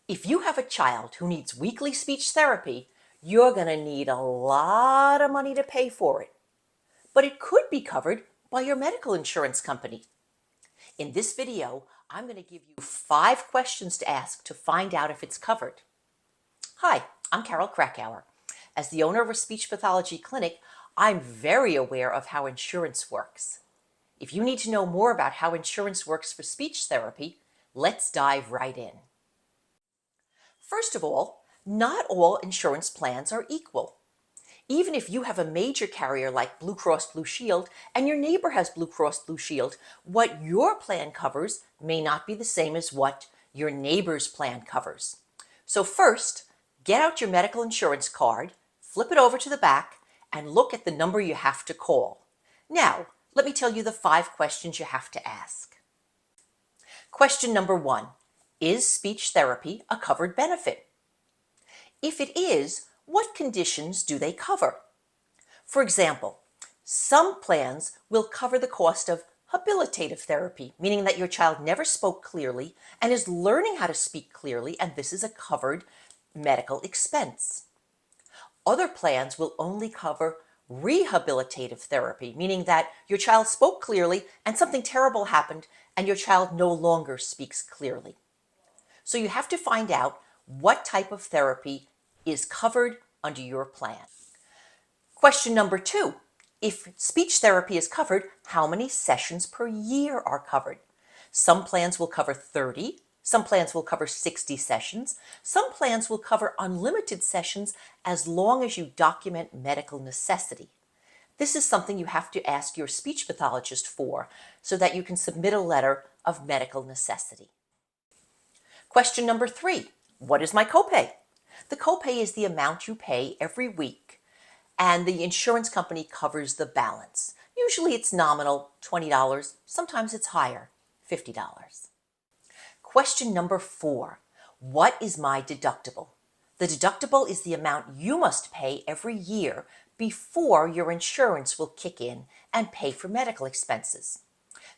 If you have a child who needs weekly speech therapy, you're going to need a lot of money to pay for it. But it could be covered by your medical insurance company. In this video, I'm going to give you 5 questions to ask to find out if it's covered. Hi, I'm Krakower. As the owner of a speech pathology clinic, I'm very aware of how insurance works. If you need to know more about how insurance works for speech therapy, let's dive right in. First of all, not all insurance plans are equal. Even if you have a major carrier like Blue Cross Blue Shield and your neighbor has Blue Cross Blue Shield, what your plan covers may not be the same as what your neighbor's plan covers. So first, get out your medical insurance card, flip it over to the back, and look at the number you have to call. Now, let me tell you the 5 questions you have to ask. Question number 1. Is speech therapy a covered benefit? If it is, what conditions do they cover? For example, some plans will cover the cost of habilitative therapy, meaning that your child never spoke clearly and is learning how to speak clearly, and this is a covered medical expense. Other plans will only cover rehabilitative therapy, meaning that your child spoke clearly and something terrible happened and your child no longer speaks clearly. So you have to find out what type of therapy is covered under your plan. Question number 2. If speech therapy is covered, how many sessions per year are covered? Some plans will cover 30, some plans will cover 60 sessions, some plans will cover unlimited sessions as long as you document medical necessity. This is something you have to ask your speech pathologist for so that you can submit a letter of medical necessity. Question number 3, what is my copay? The copay is the amount you pay every week, and the insurance company covers the balance. Usually it's nominal, $20, sometimes it's higher, $50. Question number 4, what is my deductible? The deductible is the amount you must pay every year before your insurance will kick in and pay for medical expenses.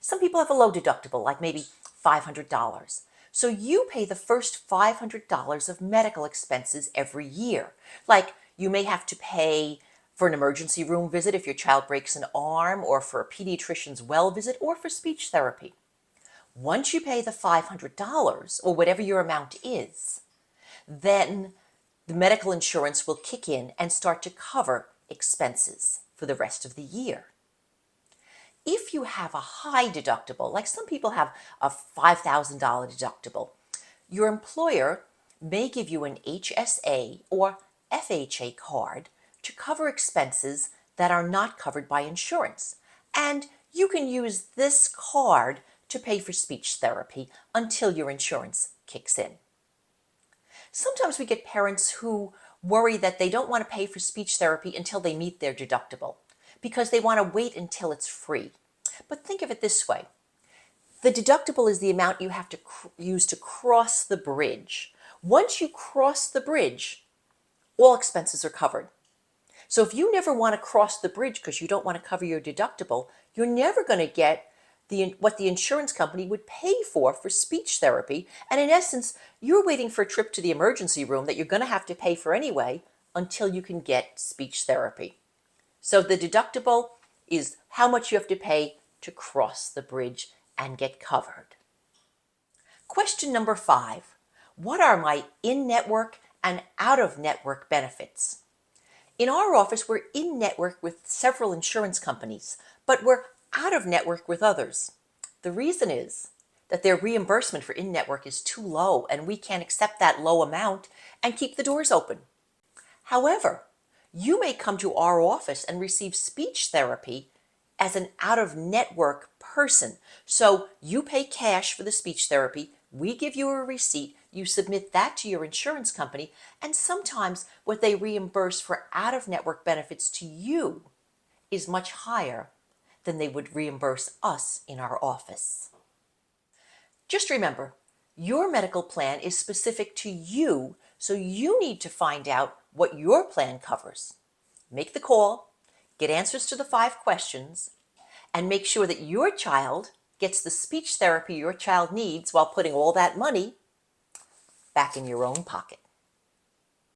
Some people have a low deductible, like maybe $500. So you pay the first $500 of medical expenses every year. Like you may have to pay for an emergency room visit if your child breaks an arm, or for a pediatrician's well visit, or for speech therapy. Once you pay the $500, or whatever your amount is, then the medical insurance will kick in and start to cover expenses for the rest of the year. If you have a high deductible, like some people have a $5,000 deductible, your employer may give you an HSA or FHA card to cover expenses that are not covered by insurance. And you can use this card to pay for speech therapy until your insurance kicks in. Sometimes we get parents who worry that they don't want to pay for speech therapy until they meet their deductible, because they want to wait until it's free. But think of it this way. The deductible is the amount you have to use to cross the bridge. Once you cross the bridge, all expenses are covered. So if you never want to cross the bridge because you don't want to cover your deductible, you're never going to get what the insurance company would pay for speech therapy. And in essence, you're waiting for a trip to the emergency room that you're going to have to pay for anyway until you can get speech therapy. So the deductible is how much you have to pay to cross the bridge and get covered. Question number 5. What are my in-network and out-of-network benefits? In our office, we're in-network with several insurance companies, but we're out-of-network with others. The reason is that their reimbursement for in-network is too low, and we can't accept that low amount and keep the doors open. However, you may come to our office and receive speech therapy as an out-of-network person. So you pay cash for the speech therapy, we give you a receipt, you submit that to your insurance company, and sometimes what they reimburse for out-of-network benefits to you is much higher than they would reimburse us in our office. Just remember, your medical plan is specific to you, so you need to find out what your plan covers. Make the call, get answers to the 5 questions, and make sure that your child gets the speech therapy your child needs while putting all that money back in your own pocket.